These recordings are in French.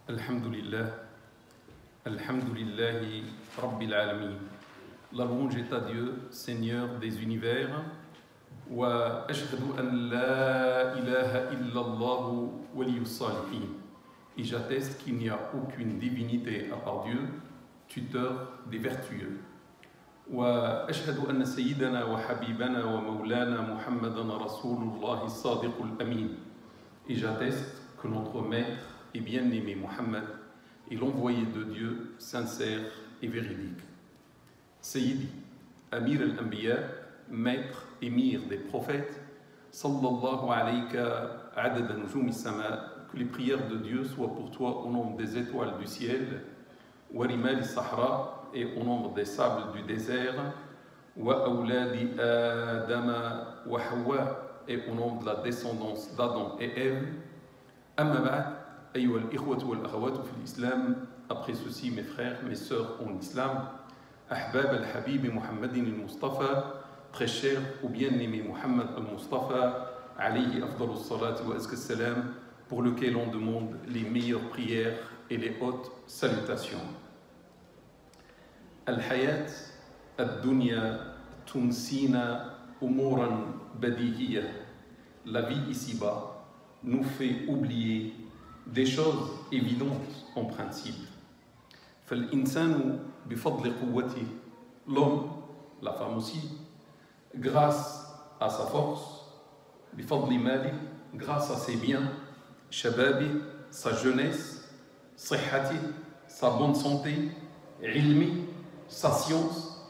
Alhamdulillah, Alhamdulillahi Rabbil Alamin. La louange est à Dieu, Seigneur des univers. Wa ashhadu an la ilaha illallah waliyus salihin. Et j'atteste qu'il n'y a aucune divinité à part Dieu, tuteur des vertueux. Wa ashhadu anna sayyidana wa habibana wa maulana Muhammadan Rasulullah as-sadiqul amin. Et j'atteste que notre maître et bien-aimé Muhammad est l'envoyé de Dieu sincère et véridique. Sayyidi, Amir al-Anbiya, maître, émir des prophètes, sallallahu alayka adada nujum as-sama, que les prières de Dieu soient pour toi au nombre des étoiles du ciel, wa rimal as-sahra, et au nombre des sables du désert, wa awladi Adama wa Hawa, et au nombre de la descendance d'Adam et Ève. Amma ba'd, ayyuha al-ikhwatu wal-akhawatu fi l'islam, après ceci mes frères, mes sœurs en islam, ahbab al-habib Muhammadin al-Mustafa, très cher ou bien-aimé Muhammad al-Mustafa, alayhi afdalus salati wa azka salam, pour lequel on demande les meilleures prières et les hautes salutations. Al-hayat ad-dunya tunsina umuran badihiyya. La vie ici-bas nous fait oublier des choses évidentes en principe. فالإنسان بفضل قوته, l'homme, la femme aussi, grâce à sa force, بفضل ماله, grâce à ses biens, شبابه, sa jeunesse, صحته, sa bonne santé, علمه, sa science,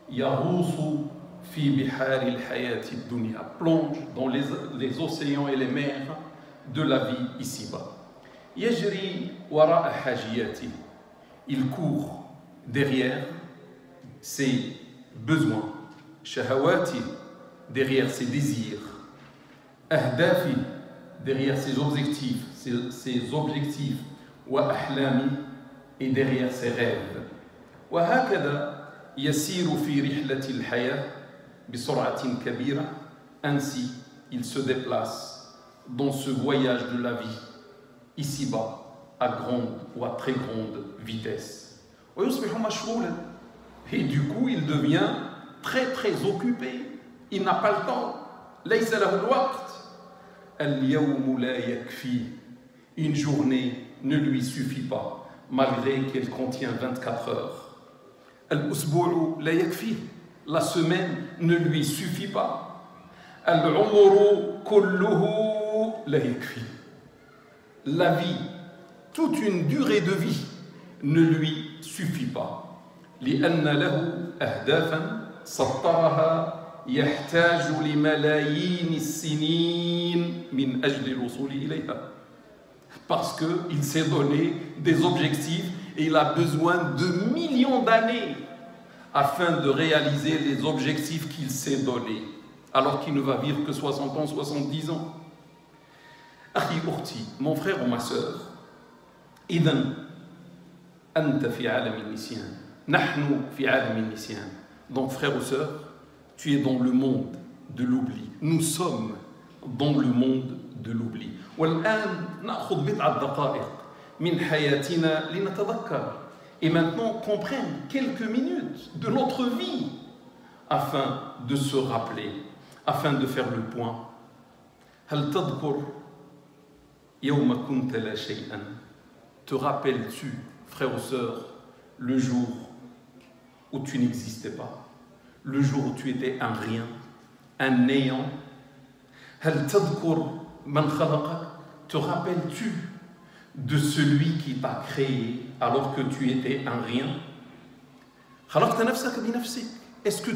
يغوص في بحار الحياة الدنيا, plonge dans les océans et les mers de la vie ici-bas. يجري وراء حاجياته, il court derrière ses besoins, shahawati, derrière ses désirs, ahdafi, derrière ses objectifs, wa ahlami, et derrière ses rêves. وهكذا يسير في رحلة الحياة بسرعة كبيرة. Ainsi, il se déplace dans ce voyage de la vie, ici-bas, à grande ou à très grande vitesse. Et du coup, il devient très très occupé. Il n'a pas le temps. ليس له الوقت. اليوم لا يكفي. Une journée ne lui suffit pas, malgré qu'elle contient 24 heures. الأسبوع لا يكفي. La semaine ne lui suffit pas. العمر كله لا يكفي. La vie, toute une durée de vie, ne lui suffit pas. لأن له أهدافا سطرها يحتاج لملايين السنين من أجل الوصول إليها. Parce qu'il s'est donné des objectifs et il a besoin de millions d'années afin de réaliser les objectifs qu'il s'est donnés, alors qu'il ne va vivre que 60 ans, 70 ans. أخي أختي, mon frère ou ma sœur, إذن أنت في عالم النسيان, نحن في عالم النسيان. Donc frère ou sœur, tu es dans le monde de l'oubli. Nous sommes dans le monde de l'oubli. والآن نأخذ بضعة دقائق من حياتنا لنتذكر. Et maintenant, comprenne quelques minutes de notre vie afin de se rappeler, afin de faire le point. هل تذكر يوم كنت لا شيئا? Te rappelles-tu, frère ou sœur, le jour où tu n'existais pas, le jour où tu étais un rien, un néant? هل تذكر من خلقك? Te rappelles-tu de celui qui t'a créé alors que tu étais un rien? خلقت نفسك بنفسك. Est-ce que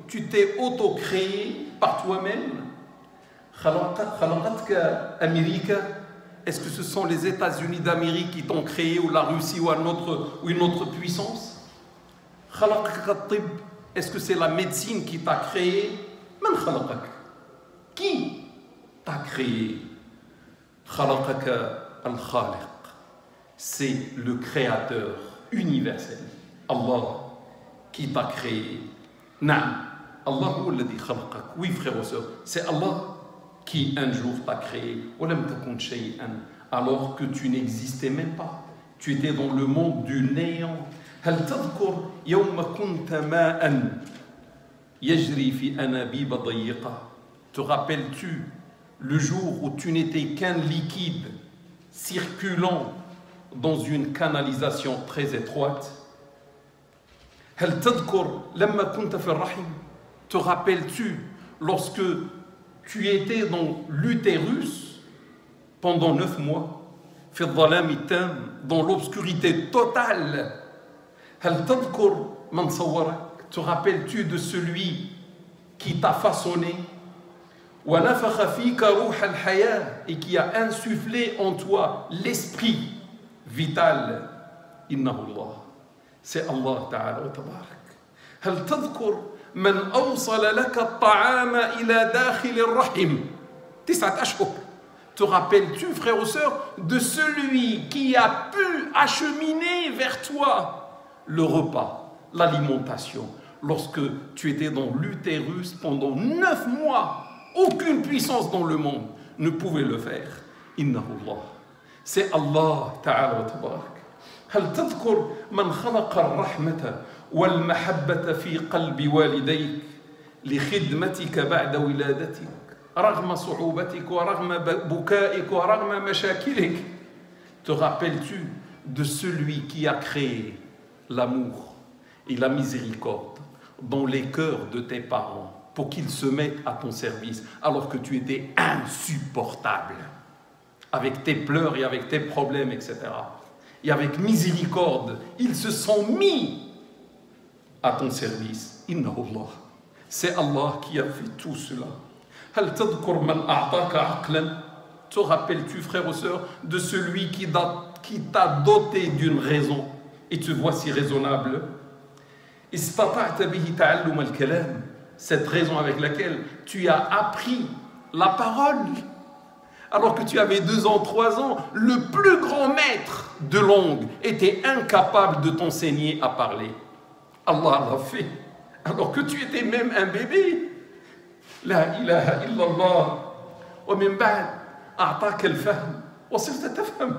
tu t'es auto-créé par toi-même? خلقتك أمريكا. Est-ce que ce sont les États-Unis d'Amérique qui t'ont créé, ou la Russie, ou une autre puissance? خلقك الطب. Est-ce que c'est la médecine qui t'a créé? من خلقك? Qui t'a créé? خلقك الخالق. C'est le créateur universel, Allah, qui t'a créé. نعم, Allah هو الذي خلقك. Oui frère ou sœur, c'est Allah qui un jour t'a créé, alors que tu n'existais même pas. tu étais dans le monde du néant. هل تذكر يوم كنت ماء يجري في أنابيب ضيقة. Te rappelles-tu le jour où tu n'étais qu'un liquide circulant dans une canalisation très étroite. هل تذكر لما كنت في الرحم. Te rappelles-tu lorsque tu étais dans l'utérus pendant 9 mois, في الظلام التام, dans l'obscurité totale. هل تذكر من صورك. Te rappelles-tu de celui qui t'a façonné, ونفخ فيك روح الحياة, et qui a insufflé en toi l'esprit vital. إنه الله. C'est Allah Ta'ala wa Tabarak. هل تذكر من أوصل لك الطعام إلى داخل الرحم 9 أشهر. Te rappelles-tu, frères ou sœurs, de celui qui a pu acheminer vers toi le repas, l'alimentation, lorsque tu étais dans l'utérus pendant 9 mois? Aucune puissance dans le monde ne pouvait le faire. Innahu Allah. C'est Allah Ta'ala wa Tabarak. هل تذكر من خلق الرحمة والمحبة في قلب والديك لخدمتك بعد ولادتك رغم صعوبتك ورغم بكائك ورغم مشاكلك. Te rappelles-tu de celui qui a créé l'amour et la miséricorde dans les cœurs de tes parents pour qu'ils se mettent à ton service alors que tu étais insupportable avec tes pleurs et avec tes problèmes, etc. Et avec miséricorde, ils se sont mis à ton service. Inna Allah. C'est Allah qui a fait tout cela. هل تذكر من أعطاك عقلا. Te rappelles-tu, frère ou sœur, de celui qui t'a doté d'une raison et te vois si raisonnable. استطعت به تعلم الكلام. Cette raison avec laquelle tu as appris la parole. Alors que tu avais 2 ans, 3 ans, le plus grand maître de langue était incapable de t'enseigner à parler. Allah l'a fait. Alors que tu étais même un bébé. La ilaha illallah. ومن بعد أعطاك الفهم وصرت تفهم.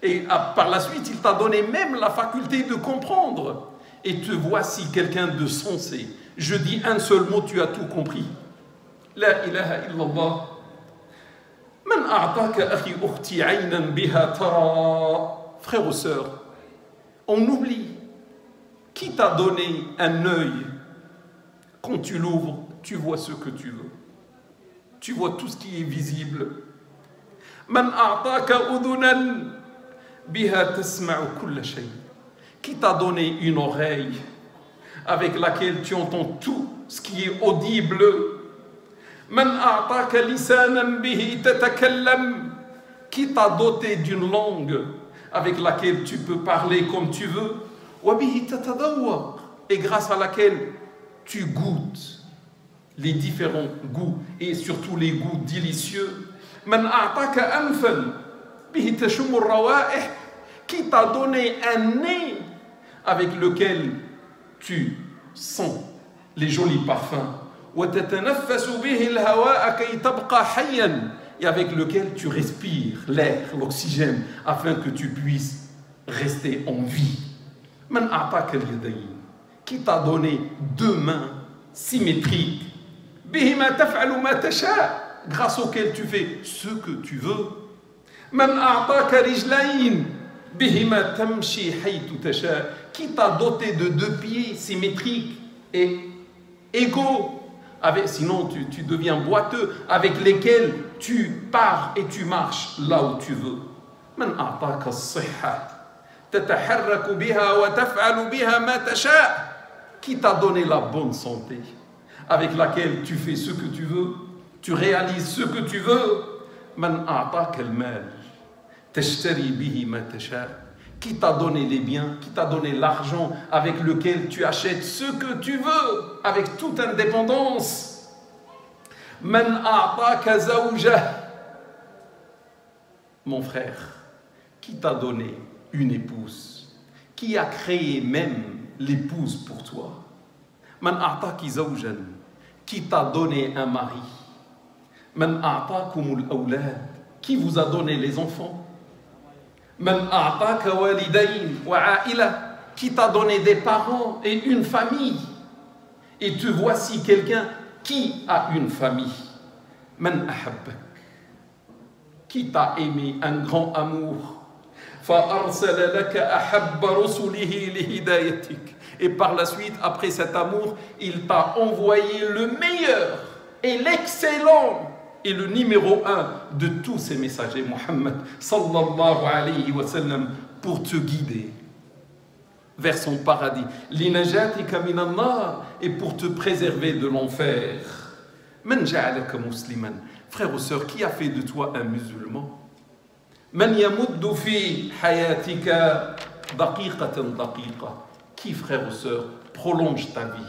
Et par la suite, il t'a donné même la faculté de comprendre. Et te voici quelqu'un de sensé. Je dis un seul mot, tu as tout compris. La ilaha illallah. من أعطاك أخي أختي عينا بها ترى. Frère ou sœur, on oublie. Qui t'a donné un œil? Quand tu l'ouvres, tu vois ce que tu veux. Tu vois tout ce qui est visible. من أعطاك أذنا بها تسمع كل شيء. Qui t'a donné une oreille avec laquelle tu entends tout ce qui est audible. من أعطاك لسانا به تتكلم. Qui t'a doté d'une langue avec laquelle tu peux parler comme tu veux. وبه تتذوق. Et grâce à laquelle tu goûtes les différents goûts et surtout les goûts délicieux. من أعطاك أنفا به تشم الروائح. Qui t'a donné un nez avec lequel tu sens les jolis parfums. وتتنفس به الهواء كي تبقى حيا. Et avec lequel tu respires l'air, l'oxygène, afin que tu puisses rester en vie. من أعطاك اليدين. Qui t'a donné 2 mains symétriques. بهما تفعل ما تشاء. Grâce auquel tu fais ce que tu veux. من أعطاك رجلين بهما تمشي حيث تشاء. Qui t'a doté de 2 pieds symétriques et égaux. Sinon tu deviens boiteux, avec lesquels tu pars et tu marches là où tu veux. من أعطاك الصحة تتحرك بها وتفعل بها ما تشاء. Qui t'a donné la bonne santé, avec laquelle tu fais ce que tu veux, tu réalises ce que tu veux. من أعطاك المال تشتري به ما تشاء. Qui t'a donné les biens, qui t'a donné l'argent avec lequel tu achètes ce que tu veux, avec toute indépendance. من أعطاك زوجة. Mon frère, qui t'a donné une épouse, qui a créé même l'épouse pour toi. من أعطاك زوجا. Qui t'a donné un mari. من أعطاكم الأولاد. Qui vous a donné les enfants. Man a'taka walidayn wa a'ila, qui t'a donné des parents et une famille. Et te voici quelqu'un qui a une famille. Man ahabbak, qui t'a aimé un grand amour. فأرسل لك أحب رسله لهدايتك. Et par la suite, après cet amour, il t'a envoyé le meilleur et l'excellent et le numéro 1 de tous ces messagers, Muhammad sallallahu alayhi wa sallam, pour te guider vers son paradis. لِنَجَاتِكَ مِنَ النَّارِ, et pour te préserver de l'enfer. مَنْ جَعَلَكَ مُسْلِمًا. Frère ou sœur, qui a fait de toi un musulman? مَنْ يَمُدُّ فِي حَيَاتِكَ دَقِيقَةً دَقِيقَةً. Qui, frère ou sœur, prolonge ta vie,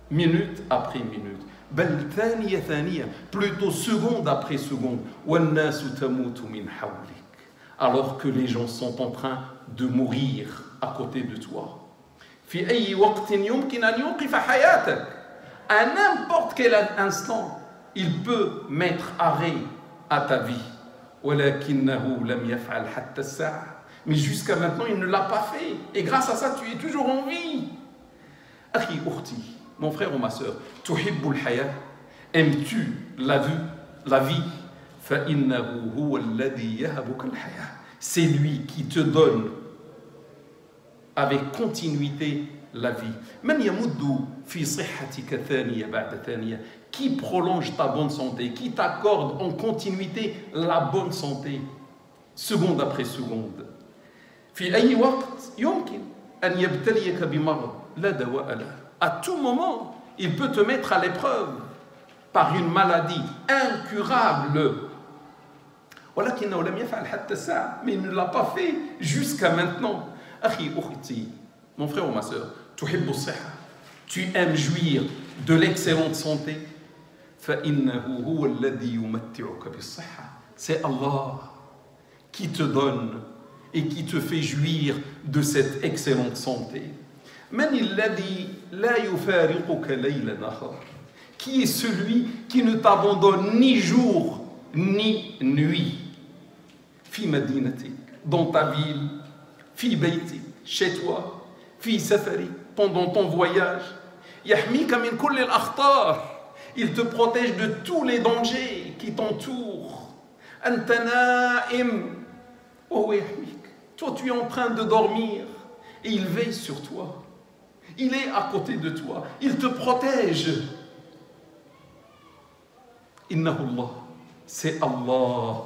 minute après minute. بل ثانية ثانية, plutôt seconde après seconde. والناس تموت من حولك, alors que les gens sont en train de mourir à côté de toi. في أي وقت يمكن أن يوقف حياتك. À n'importe quel instant, il peut mettre arrêt à ta vie. ولكنه لم يفعل حتى الساعة. Mais jusqu'à maintenant, il ne l'a pas fait. Et grâce à ça, tu es toujours en vie. Akhi, ukhti, mon frère ou ma sœur, tuhibbul haya, aimes-tu la vie? فإنه هو الذي يهبك الحياة. C'est lui qui te donne avec continuité la vie. من يمد في صحتك ثانية بعد ثانية. Qui prolonge ta bonne santé, qui t'accorde en continuité la bonne santé, seconde après seconde. في أي وقت يمكن أن يبتليك بمرض لا دواء له. À tout moment, il peut te mettre à l'épreuve par une maladie incurable. ولكنه لم يفعل حتى الساعة. Mais il ne l'a pas fait jusqu'à maintenant. أخي أختي, mon frère ou ma sœur, تحب الصحة. Tu aimes jouir de l'excellente santé. فإنه هو الذي يمتعك بالصحة. C'est Allah qui te donne et qui te fait jouir de cette excellente santé. من الذي لا يفارقك ليل نهار. Qui est celui qui ne t'abandonne ni jour ni nuit. في مدينتك, dans ta ville. في بيتك, chez toi. في سفرك, pendant ton voyage. يحميك من كل الأخطار. Il te protège de tous les dangers qui t'entourent. أنت نائم وهو يحميك. Toi, tu es en train de dormir et il veille sur toi. Il est à côté de toi. Il te protège. Innahu Allah. C'est Allah.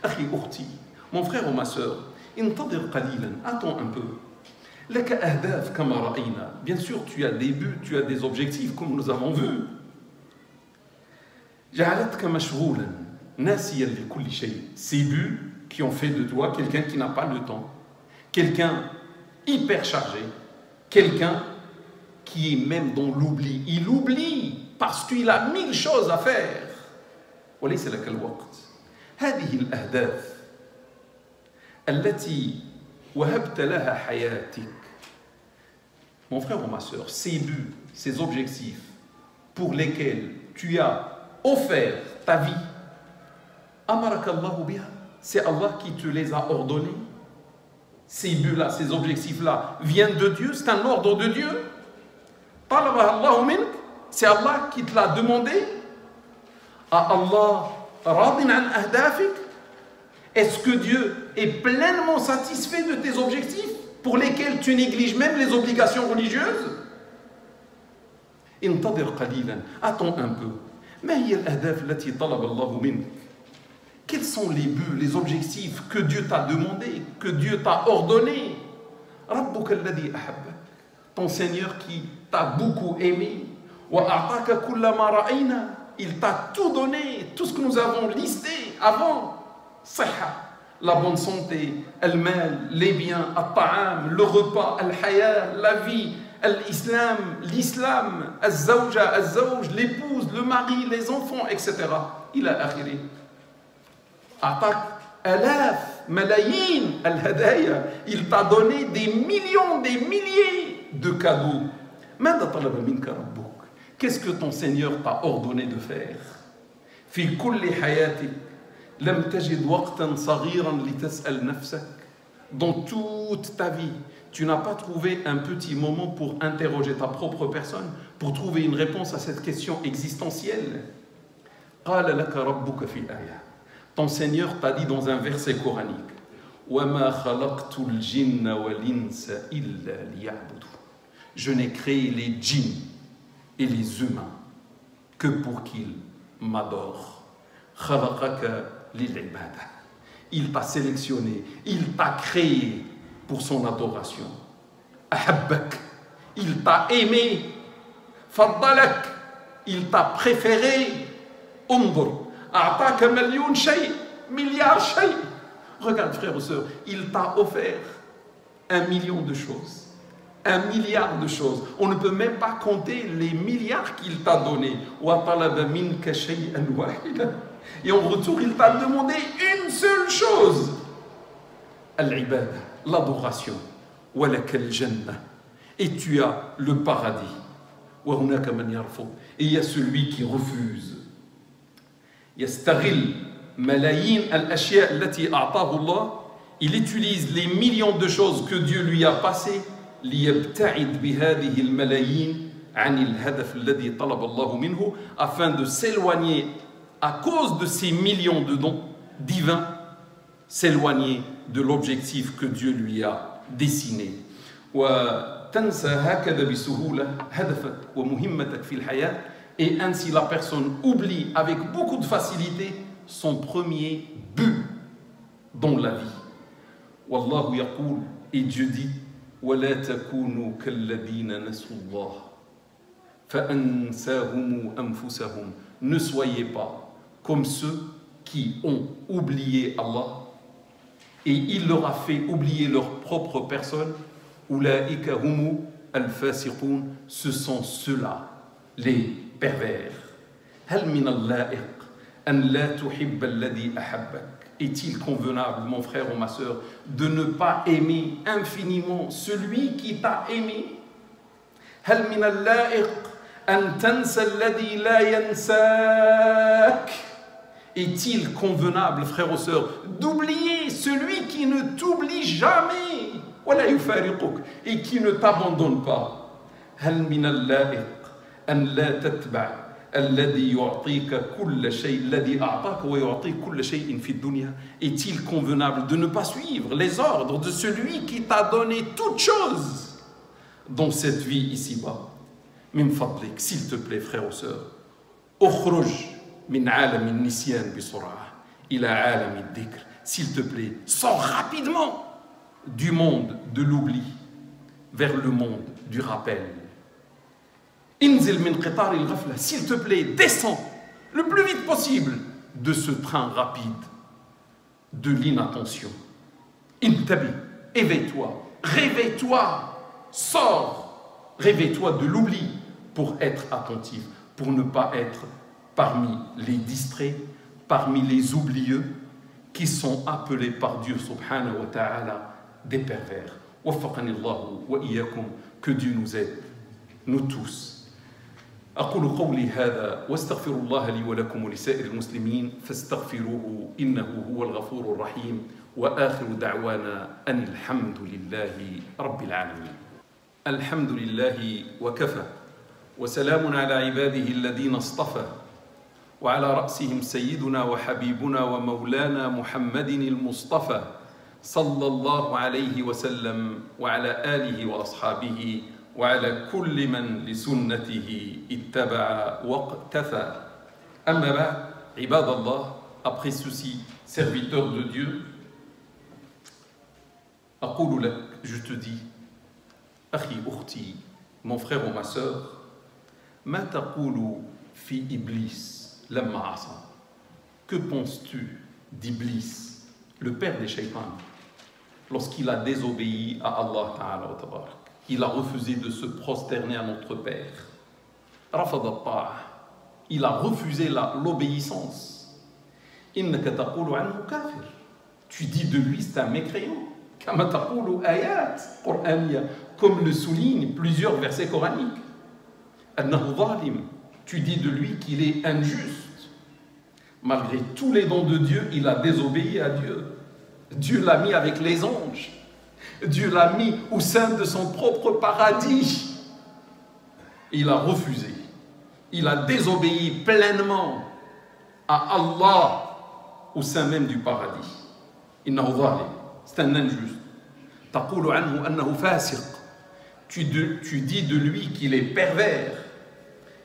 Akhi ukhti, mon frère ou ma sœur, انتظر قليلا, attends un peu. لك أهداف كما رأينا. Bien sûr, tu as des buts, tu as des objectifs comme nous avons vu. جعلتك مشغولا ناسيا لكل شيء. Ces buts qui ont fait de toi quelqu'un qui n'a pas le temps, quelqu'un hyper chargé, quelqu'un qui est même dans l'oubli. Il oublie parce qu'il a 1000 choses à faire. وليس لك الوقت. هذه الأهداف التي وهبت لها حياتك. Mon frère ou ma sœur, ces buts, ces objectifs pour lesquels tu as offert ta vie, أمرك الله بها. C'est Allah qui te les a ordonnés. Ces buts-là, ces objectifs-là viennent de Dieu, c'est un ordre de Dieu. C'est Allah qui te l'a demandé. Allah radin an ahdafik. Est-ce que Dieu est pleinement satisfait de tes objectifs pour lesquels tu négliges même les obligations religieuses? انتظر قليلا, attends un peu. ما هي الأهداف التي طلب الله منك? Quels sont les buts, les objectifs que Dieu t'a demandé, que Dieu t'a ordonné? ربك الذي أحبك, ton Seigneur qui t'a beaucoup aimé. وأعطاك كل ما رأينا, il t'a tout donné, tout ce que nous avons listé avant. صحة, la bonne santé, المال, les biens, الطعام, le repas, الحياة, la vie, l'islam, الزوجة, الزوج, l'épouse, le mari, les enfants, etc. إلى آخره. أعطاك آلاف ملايين الهدايا. Il t'a donné des millions, des milliers de cadeaux. ماذا طلب منك ربك? Qu'est-ce que ton Seigneur t'a ordonné de faire? في كل حياتك لم تجد وقتا صغيرا لتسأل نفسك. Dans toute ta vie, tu n'as pas trouvé un petit moment pour interroger ta propre personne, pour trouver une réponse à cette question existentielle. قال لك ربك في آية. Ton Seigneur t'a dit dans un verset coranique, وما خلقت الجن والإنس إلا ليعبدون. Je n'ai créé les djinns et les humains que pour qu'ils m'adorent. خلقك للعبادة. Il t'a sélectionné, il t'a créé pour son adoration. أحبك. Il t'a aimé. فضلك. Il t'a préféré. انظر. أعطاك مليون شيء. milliard شيء. Regarde frères et sœurs, il t'a offert 1 million de choses. 1 milliard de choses. On ne peut même pas compter les milliards qu'il t'a donnés. وطلب منك شيئا واحدا. Et en retour, il t'a demandé une seule chose. Al-ibada, l'adoration. وَلَكَ الْجَنَّةِ. Et tu as le paradis. وَهُنَاكَ مَنْ يَرْفُض. Et il y a celui qui refuse. يَسْتَغِلْ مَلَايِينَ الْأَشْيَاء التي أعطاه الله. Il utilise les millions de choses que Dieu lui a passées لِيَبْتَعِدْ بِهَذِهِ الْمَلَايِينَ عَنِ الْهَدَفِ الَّذِي طَلَبَ اللَّهُ مِنْهُ, afin de s'éloigner à cause de ces millions de dons divins, s'éloigner de l'objectif que Dieu lui a dessiné. وتنسى هكذا بسهولة هدفك ومهمتك في الحياة. Et ainsi la personne oublie avec beaucoup de facilité son premier but dans la vie. والله يقول, et Dieu dit, ولا تكونوا كالذين نسوا الله فأنساهم أنفسهم. Ne soyez pas comme ceux qui ont oublié Allah et il leur a fait oublier leur propre personne. Ulaika humu al-fasiqun. Ce sont ceux-là les pervers. Hal min al-la'iq an la tuhibba alladhi ahabbak. Est-il convenable, mon frère ou ma sœur, de ne pas aimer infiniment celui qui t'a aimé? Hal min al-la'iq an tansa alladhi la yansak. Est-il convenable, frères et sœurs, d'oublier celui qui ne t'oublie jamais et qui ne t'abandonne pas? Est-il convenable de ne pas suivre les ordres de celui qui t'a donné toutes choses dans cette vie ici-bas? Min fadlik, s'il te plaît, frères et sœurs, ukhruj min alam al-nisyan bisur'ah ila alam al-dhikr. S'il te plaît, sors rapidement du monde de l'oubli vers le monde du rappel. Inzil min qitar al-ghafla. S'il te plaît, descends le plus vite possible de ce train rapide de l'inattention. Intabi, éveille-toi, réveille-toi, sors, réveille-toi de l'oubli pour être attentif, pour ne pas être parmi les distraits, parmi les oublieux qui sont appelés par Dieu subhanahu wa ta'ala des pervers. Waffaqani Allahu wa iyyakum, que Dieu nous aide, nous tous. أقول قولي هذا واستغفر الله لي ولكم ولسائر المسلمين فاستغفروه إنه هو الغفور الرحيم وآخر دعوانا أن الحمد لله رب العالمين. الحمد لله وكفى وسلام على عباده الذين اصطفى وعلى رأسهم سيدنا وحبيبنا ومولانا محمد المصطفى صلى الله عليه وسلم وعلى آله وأصحابه وعلى كل من لسنته اتبع واقتفى. أما بعد عباد الله, après ceci, serviteur de Dieu, أقول لك, je te dis, أخي أختي, mon frère ou ma sœur, ما تقول في إبليس لما عصى. Que penses-tu d'Iblis, le père des shaitans, lorsqu'il a désobéi à Allah Ta'ala wa Tabarak? Il a refusé de se prosterner à notre Père. Rafad al-ta'a. Il a refusé l'obéissance. Innaka taqulu anhu kafir. Tu dis de lui c'est un mécréant. Kama taqulu ayat qur'aniyya, comme le soulignent plusieurs versets coraniques. Annahu zalim. Tu dis de lui qu'il est injuste. Malgré tous les dons de Dieu, il a désobéi à Dieu. Dieu l'a mis avec les anges. Dieu l'a mis au sein de son propre paradis. Il a refusé. Il a désobéi pleinement à Allah au sein même du paradis. Innahu zalim. C'est un injuste. Taqulu anhu annahu fasiq. Tu dis de lui qu'il est pervers.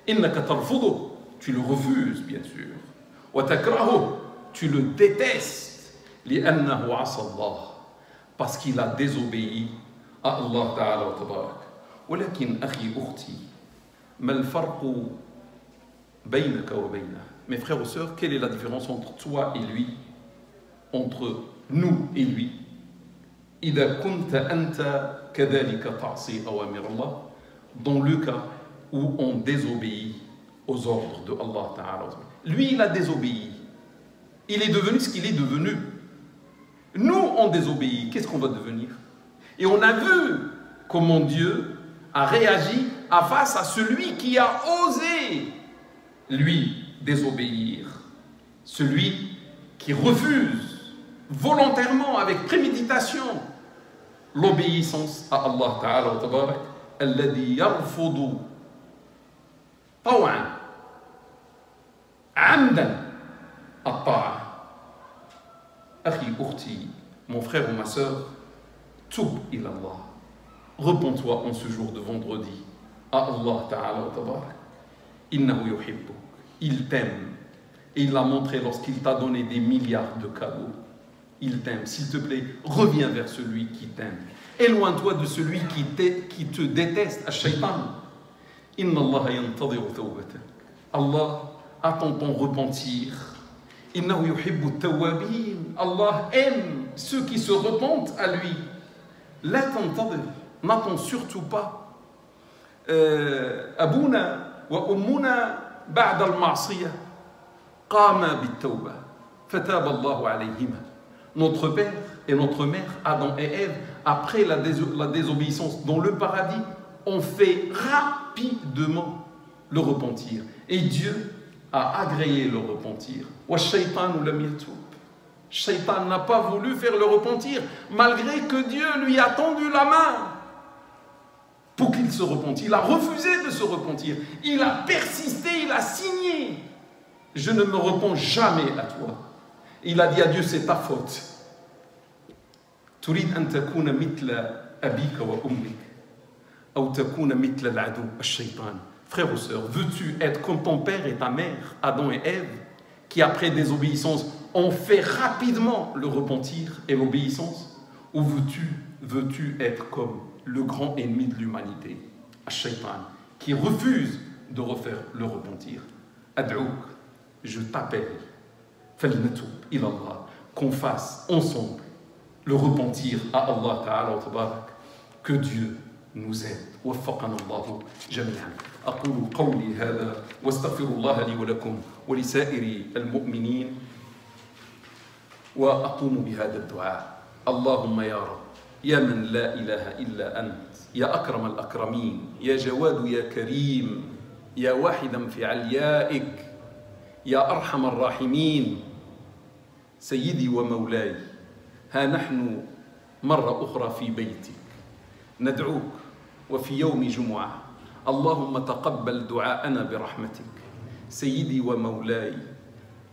Innaka tarfudu. Tu le refuses, bien sûr. Wa takrahu. Tu le détestes. Li'annahu asa Allah. Parce qu'il a désobéi à Allah Ta'ala wa tabarak. Walakin akhi ukhti, mal farqu baynaka wa baynah. Mes frères et sœurs, quelle est la différence entre toi et lui, entre nous et lui? إذا كنت أنت كذلك تعصي أوامر الله, dans le cas où on désobéit aux ordres de Allah Ta'ala. Lui, il a désobéi. Il est devenu ce qu'il est devenu. Nous, on désobéit. Qu'est-ce qu'on va devenir? Et on a vu comment Dieu a réagi face à celui qui a osé, lui, désobéir. Celui qui refuse volontairement, avec préméditation, l'obéissance à Allah Ta'ala wa tabarak, alladhi yarfudu taw'an amdan at-ta'a. Akhi, ukhti, mon frère ou ma sœur, toub ila Allah. Repens-toi en ce jour de vendredi à Allah Ta'ala wa tabarak. Innahu yuhibbuk. Il t'aime. Et il l'a montré lorsqu'il t'a donné des milliards de cadeaux. Il t'aime. S'il te plaît, reviens vers celui qui t'aime. Éloigne-toi de celui qui te déteste, Ash-Shaytan. Inna Allah yantadiru tawbatak. Allah attend ton repentir. Innahu yuhibbu tawwabin. Allah aime ceux qui se repentent à lui. La tantadir. N'attends surtout pas. Abouna wa ummuna ba'da al-ma'siyah qama bit-tawbah fataba Allahu alayhima. Notre père et notre mère, Adam et Ève, après la désobéissance dans le paradis, ont fait rapidement le repentir. Et Dieu a agréé le repentir. Wa shaytanu lam yatub. Shaytan n'a pas voulu faire le repentir, malgré que Dieu lui a tendu la main pour qu'il se repente. Il a refusé de se repentir. Il a persisté, il a signé. Je ne me repens jamais à toi. Il a dit à Dieu, c'est ta faute. تريد أن تكون مثل أبيك وأمك أو تكون مثل العدو الشيطان. Frère ou sœur, veux-tu être comme ton père et ta mère, Adam et Ève, qui après désobéissance ont fait rapidement le repentir et l'obéissance, ou veux-tu être comme le grand ennemi de l'humanité, Ash-Shaytan, qui refuse de refaire le repentir? Ad'ouk, je t'appelle, falnatoub ilallah, qu'on fasse ensemble le repentir à Allah Ta'ala wa tabarak. Que Dieu nous aide. وفقنا الله جميعا. أقول قولي هذا واستغفر الله لي ولكم ولسائر المؤمنين وأقوم بهذا الدعاء. اللهم يا رب، يا من لا إله إلا أنت، يا أكرم الأكرمين، يا جواد يا كريم، يا واحدا في عليائك، يا أرحم الراحمين، سيدي ومولاي، ها نحن مرة أخرى في بيتك ندعوك وفي يوم جمعة. اللهم تقبل دعاءنا برحمتك. سيدي ومولاي،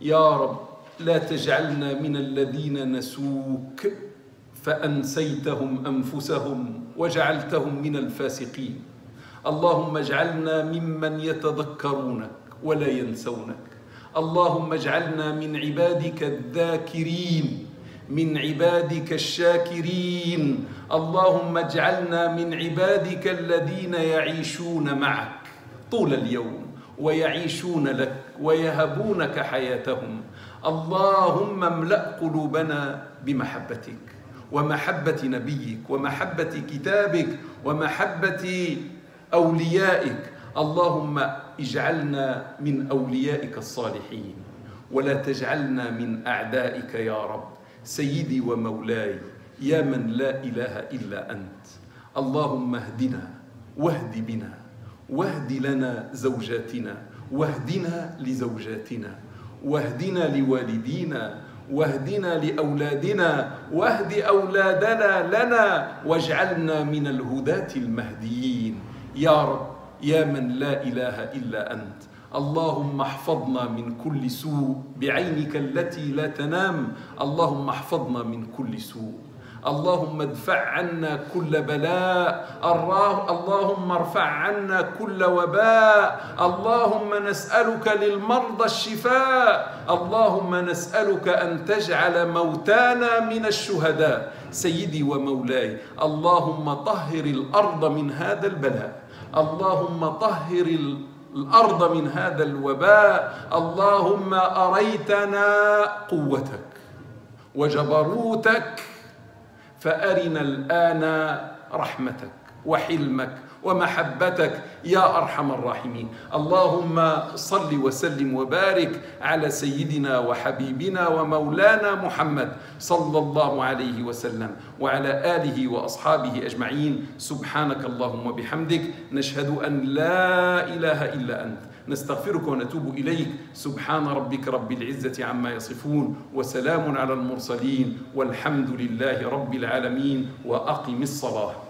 يا رب لا تجعلنا من الذين نسوك فأنسيتهم أنفسهم وجعلتهم من الفاسقين. اللهم اجعلنا ممن يتذكرونك ولا ينسونك. اللهم اجعلنا من عبادك الذاكرين، من عبادك الشاكرين. اللهم اجعلنا من عبادك الذين يعيشون معك طول اليوم ويعيشون لك ويهبونك حياتهم. اللهم املأ قلوبنا بمحبتك ومحبة نبيك ومحبة كتابك ومحبة أوليائك. اللهم اجعلنا من أوليائك الصالحين ولا تجعلنا من أعدائك يا رب. سيدي ومولاي، يا من لا إله إلا أنت، اللهم اهدنا واهد بنا واهد لنا زوجاتنا واهدنا لزوجاتنا واهدنا لوالدينا واهدنا لأولادنا واهد أولادنا لنا واجعلنا من الهداة المهديين يا رب يا من لا إله إلا أنت. اللهم احفظنا من كل سوء بعينك التي لا تنام. اللهم احفظنا من كل سوء. اللهم ادفع عنا كل بلاء. اللهم ارفع عنا كل وباء. اللهم نسألك للمرضى الشفاء. اللهم نسألك أن تجعل موتانا من الشهداء. سيدي ومولاي، اللهم طهر الأرض من هذا البلاء. اللهم طهر الأرض من هذا الوباء. اللهم أريتنا قوتك وجبروتك، فأرنا الآن رحمتك وحلمك ومحبتك يا أرحم الراحمين. اللهم صل وسلم وبارك على سيدنا وحبيبنا ومولانا محمد صلى الله عليه وسلم وعلى آله وأصحابه أجمعين. سبحانك اللهم وبحمدك، نشهد أن لا إله إلا أنت، نستغفرك ونتوب إليك. سبحان ربك رب العزة عما يصفون وسلام على المرسلين والحمد لله رب العالمين. وأقم الصلاة.